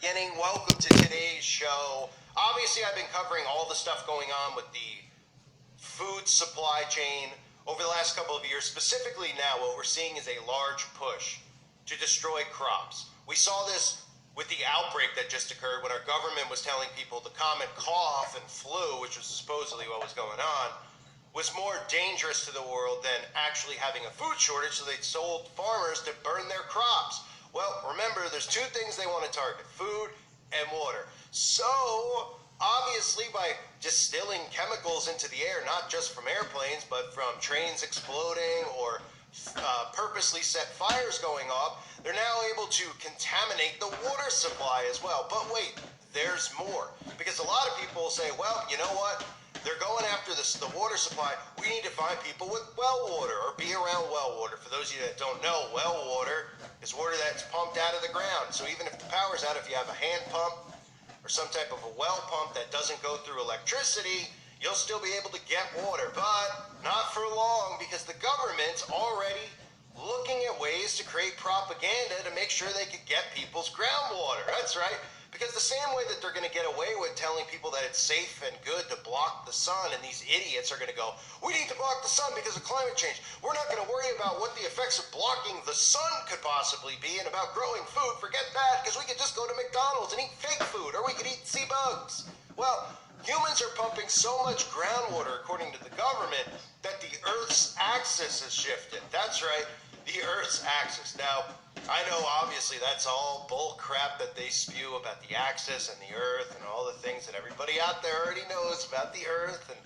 beginning. Welcome to today's show. Obviously, I've been covering all the stuff going on with the food supply chain over the last couple of years. Specifically now, what we're seeing is a large push to destroy crops. We saw this with the outbreak that just occurred when our government was telling people the common cough and flu, which was supposedly what was going on, was more dangerous to the world than actually having a food shortage, so they told farmers to burn their crops. Well, remember, there's two things they want to target: food and water. So, obviously, by distilling chemicals into the air, not just from airplanes, but from trains exploding or purposely set fires going off, they're now able to contaminate the water supply as well. But wait, there's more. Because a lot of people say, well, you know what? They're going after the water supply. We need to find people with well water or be around well water. For those of you that don't know, well water is water that's pumped out of the ground. So even if the power's out, if you have a hand pump or some type of a well pump that doesn't go through electricity, you'll still be able to get water. But not for long, because the government's already looking at ways to create propaganda to make sure they could get people's groundwater. That's right. Because the same way that they're going to get away with telling people that it's safe and good to block the sun, and these idiots are going to go, we need to block the sun because of climate change. We're not going to worry about what the effects of blocking the sun could possibly be and about growing food. Forget that, because we could just go to McDonald's and eat fake food, or we could eat sea bugs. Well, humans are pumping so much groundwater, according to the government, that the Earth's axis has shifted. That's right, the Earth's axis. Now, I know obviously that's all bull crap that they spew about the axis and the Earth and all the things that everybody out there already knows about the Earth and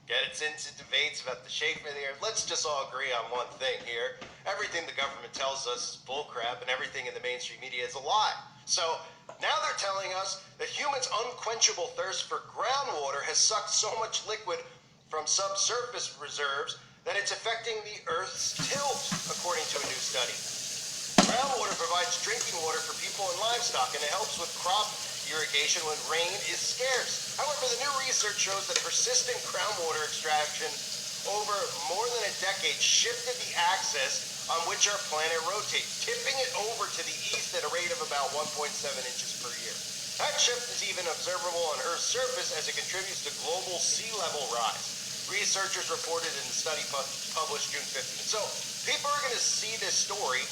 gets into debates about the shape of the Earth. Let's just all agree on one thing here. Everything the government tells us is bull crap, and everything in the mainstream media is a lie. So now they're telling us that humans' unquenchable thirst for groundwater has sucked so much liquid from subsurface reserves that it's affecting the Earth's tilt, according to a new study. Groundwater provides drinking water for people and livestock, and it helps with crop irrigation when rain is scarce. However, the new research shows that persistent groundwater extraction over more than a decade shifted the axis on which our planet rotates, tipping it over to the east at a rate of about 1.7 inches per year. That shift is even observable on Earth's surface as it contributes to global sea level rise. Researchers reported in the study published June 15th. So people are going to see this story,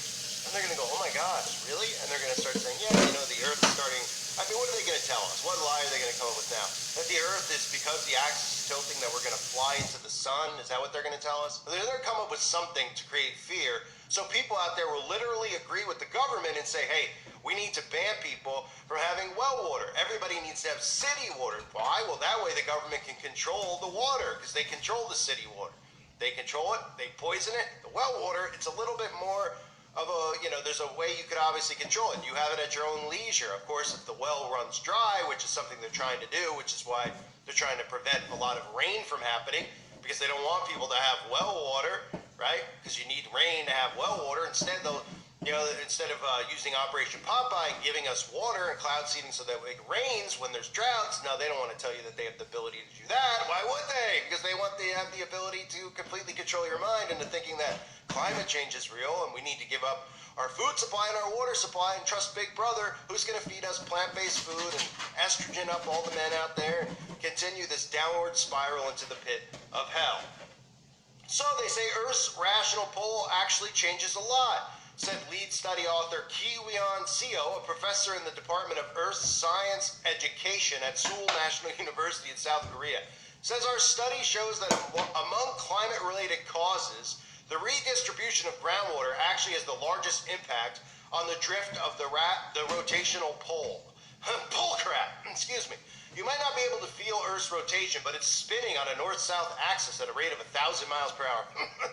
and they're going to go, oh my gosh, really? And they're going to start saying, yeah, you know, the Earth is starting. I mean, what are they going to tell us? What lie are they going to come up with now? That the Earth is, because the axis is tilting, that we're going to fly into the sun? Is that what they're going to tell us? They're going to come up with something to create fear, so people out there will literally agree with the government and say, hey, we need to ban people from having well water. Everybody needs to have city water. Why? Well, that way the government can control the water, because they control the city water. They control it, they poison it. The well water, it's a little bit more of a, you know, there's a way you could obviously control it. You have it at your own leisure. Of course, if the well runs dry, which is something they're trying to do, which is why they're trying to prevent a lot of rain from happening, because they don't want people to have well water, right? Because you need rain to have well water. Instead, they'll, you know, instead of using Operation Popeye, giving us water and cloud seeding so that it rains when there's droughts, now they don't want to tell you that they have the ability to do that. Why would they? Because they want to have the ability to completely control your mind into thinking that climate change is real and we need to give up our food supply and our water supply and trust Big Brother, who's going to feed us plant-based food and estrogen up all the men out there and continue this downward spiral into the pit of hell. So they say Earth's rational pole actually changes a lot, said lead study author Ki-Weon Seo, a professor in the Department of Earth Science Education at Seoul National University in South Korea. Says our study shows that among climate-related causes, the redistribution of groundwater actually has the largest impact on the drift of the rotational pole. Bull crap, excuse me. You might not be able to feel Earth's rotation, but it's spinning on a north-south axis at a rate of 1,000 miles per hour.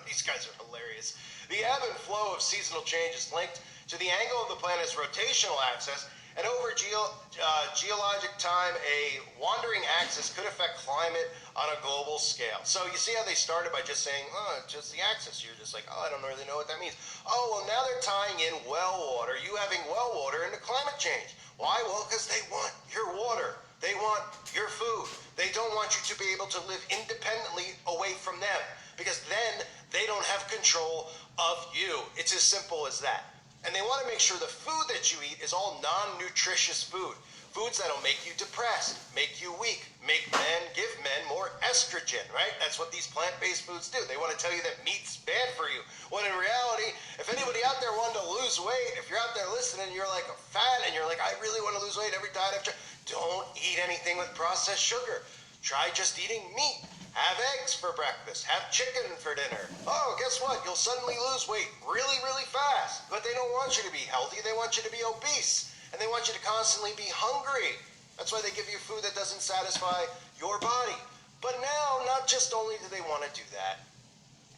These guys are hilarious. The ebb and flow of seasonal change is linked to the angle of the planet's rotational axis, and over geologic time, a wandering axis could affect climate on a global scale. So you see how they started by just saying, oh, it's just the axis. You're just like, oh, I don't really know what that means. Oh, well, now they're tying in well water, you having well water, into climate change. Why? Well, because they want your water. They want your food. They don't want you to be able to live independently away from them, because then they don't have control of you. It's as simple as that. And they want to make sure the food that you eat is all non-nutritious food. Foods that'll make you depressed, make you weak, give men more estrogen, right? That's what these plant-based foods do. They want to tell you that meat's bad for you. When in reality, if anybody out there wanted to lose weight, if you're out there listening, you're like fat and you're like, I really want to lose weight every diet I've tried. Don't eat anything with processed sugar. Try just eating meat. Have eggs for breakfast. Have chicken for dinner. Oh, guess what? You'll suddenly lose weight really, really fast. But they don't want you to be healthy. They want you to be obese. And they want you to constantly be hungry. That's why they give you food that doesn't satisfy your body. But now, not just only do they want to do that,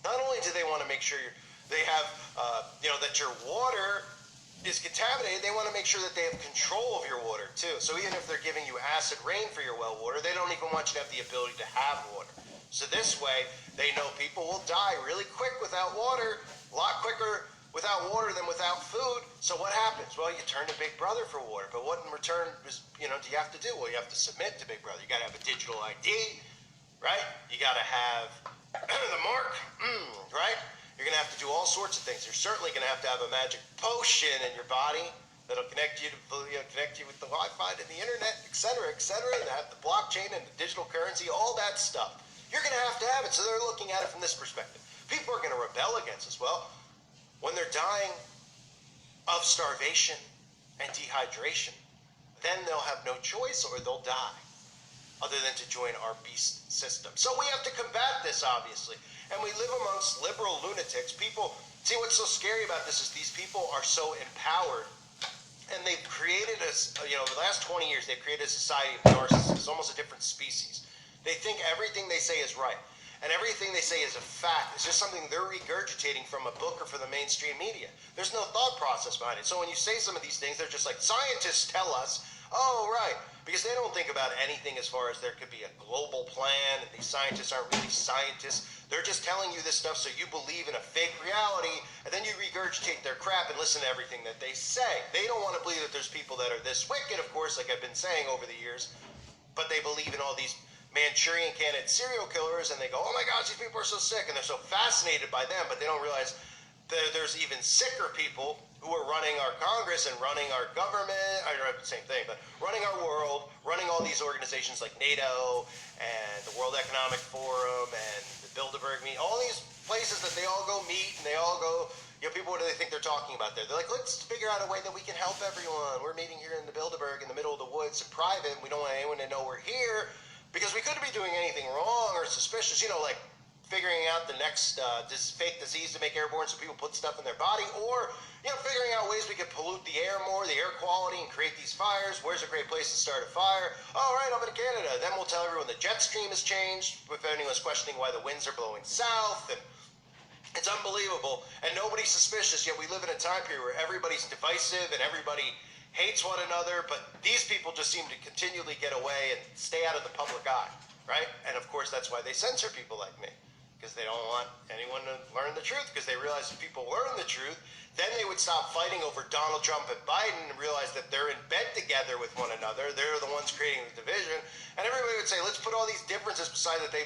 not only do they want to make sure they have, that your water is contaminated, they want to make sure that they have control of your water too. So even if they're giving you acid rain for your well water, they don't even want you to have the ability to have water. So this way, they know people will die really quick without water, a lot quicker without water than without food. So what happens? Well, you turn to Big Brother for water. But what in return do you have to do? Well, you have to submit to Big Brother. You got to have a digital ID, right? You got to have the mark, right? You're going to have to do all sorts of things. You're certainly going to have a magic potion in your body that'll connect you with the Wi-Fi and the internet, et cetera, and have the blockchain and the digital currency, all that stuff. You're going to have it. So they're looking at it from this perspective. People are going to rebel against us. Well, when they're dying of starvation and dehydration, then they'll have no choice or they'll die other than to join our beast system. So we have to combat this, obviously. And we live amongst liberal lunatics. People, see what's so scary about this is these people are so empowered, and they've created the last 20 years, they've created a society of narcissists, almost a different species. They think everything they say is right. And everything they say is a fact. It's just something they're regurgitating from a book or from the mainstream media. There's no thought process behind it. So when you say some of these things, they're just like, scientists tell us, oh, right. Because they don't think about anything as far as there could be a global plan, and these scientists aren't really scientists. They're just telling you this stuff so you believe in a fake reality, and then you regurgitate their crap and listen to everything that they say. They don't want to believe that there's people that are this wicked, of course, like I've been saying over the years, but they believe in all these Manchurian candidate serial killers, and they go, oh my gosh, these people are so sick, and they're so fascinated by them, but they don't realize that there's even sicker people who are running our Congress and running our government, I don't know, the same thing, but running our world, running all these organizations like NATO and the World Economic Forum and the Bilderberg meeting, all these places that they all go meet and they all go, people, what do they think they're talking about there? They're like, let's figure out a way that we can help everyone. We're meeting here in the Bilderberg in the middle of the woods in private, and we don't want anyone to know we're here, because we couldn't be doing anything wrong or suspicious, like figuring out the next fake disease to make airborne so people put stuff in their body, or figuring out ways we could pollute the air more, the air quality, and create these fires. Where's a great place to start a fire? All right, up in Canada. Then we'll tell everyone the jet stream has changed, if anyone's questioning why the winds are blowing south, and it's unbelievable, and nobody's suspicious, yet we live in a time period where everybody's divisive and everybody hates one another, but these people just seem to continually get away and stay out of the public eye, right? And of course, that's why they censor people like me, because they don't want anyone to learn the truth, because they realize if people learn the truth, then they would stop fighting over Donald Trump and Biden and realize that they're in bed together with one another. They're the ones creating the division. And everybody would say, let's put all these differences beside that they've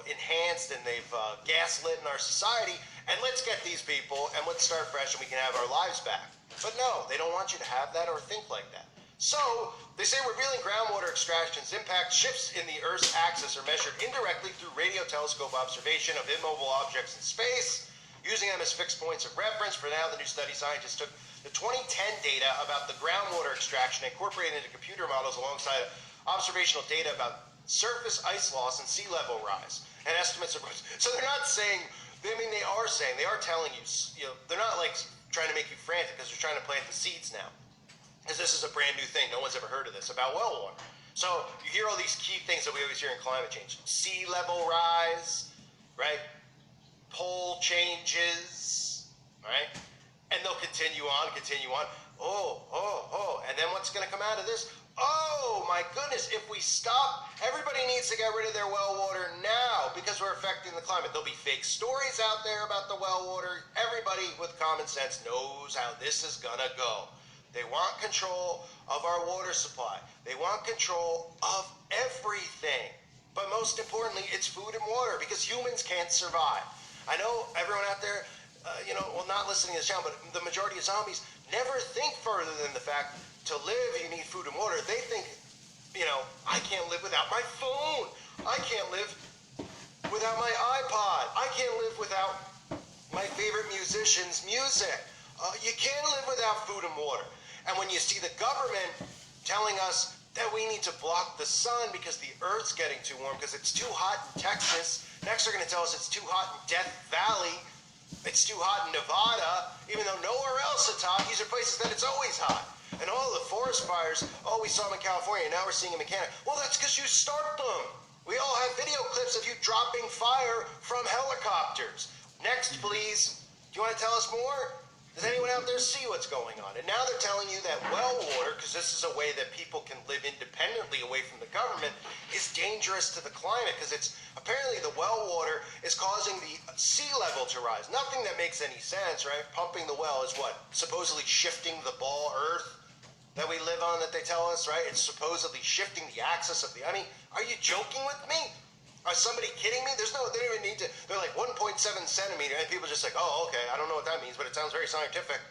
enhanced and they've gaslit in our society, and let's get these people and let's start fresh and we can have our lives back. But no, they don't want you to have that or think like that. So they say revealing groundwater extractions impact shifts in the Earth's axis are measured indirectly through radio telescope observation of immobile objects in space, using them as fixed points of reference. For now, the new study scientists took the 2010 data about the groundwater extraction and incorporated into computer models alongside observational data about surface ice loss and sea level rise and estimates of. So they're not saying, they are telling you, they're not like trying to make you frantic, because they're trying to plant the seeds now. Because this is a brand new thing. No one's ever heard of this, about well water. So you hear all these key things that we always hear in climate change. Sea level rise, right? Pole changes, right? And they'll continue on. Oh. And then what's going to come out of this? Oh my goodness, if we stop, everybody needs to get rid of their well water now because we're affecting the climate. There'll be fake stories out there about the well water. Everybody with common sense knows how this is gonna go. They want control of our water supply. They want control of everything. But most importantly, it's food and water, because humans can't survive. I know everyone out there, not listening to this channel, but the majority of zombies never think further than the fact to live you need food and water. They think, I can't live without my phone. I can't live without my iPod. I can't live without my favorite musician's music. You can't live without food and water. And when you see the government telling us that we need to block the sun because the earth's getting too warm because it's too hot in Texas, next they're going to tell us it's too hot in Death Valley, it's too hot in Nevada, even though nowhere else it's hot. These are places that it's always hot. And all the forest fires, we saw them in California, now we're seeing them in Canada. Well, that's because you start them. We all have video clips of you dropping fire from helicopters. Next, please. Do you want to tell us more? Does anyone out there see what's going on? And now they're telling you that well water, because this is a way that people can live independently away from the government, is dangerous to the climate because it's apparently the well water is causing the sea level to rise. Nothing that makes any sense, right? Pumping the well is what? Supposedly shifting the ball Earth that we live on that they tell us, right? It's supposedly shifting the axis of the... I mean, are you joking with me? Are somebody kidding me? They don't even need to... They're like 1.7 centimeter, and people are just like, oh, okay, I don't know what that means, but it sounds very scientific.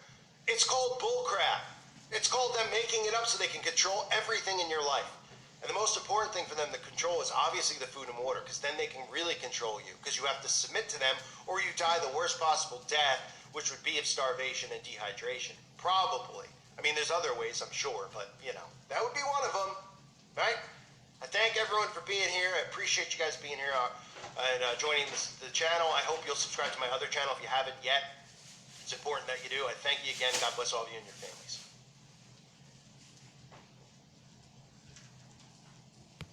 It's called bullcrap. It's called them making it up so they can control everything in your life. And the most important thing for them to control is obviously the food and water, because then they can really control you, because you have to submit to them, or you die the worst possible death, which would be of starvation and dehydration. Probably. I mean, there's other ways, I'm sure, but, that would be one of them, right? I thank everyone for being here. I appreciate you guys being here and joining the channel. I hope you'll subscribe to my other channel if you haven't yet. It's important that you do. I thank you again. God bless all of you and your families.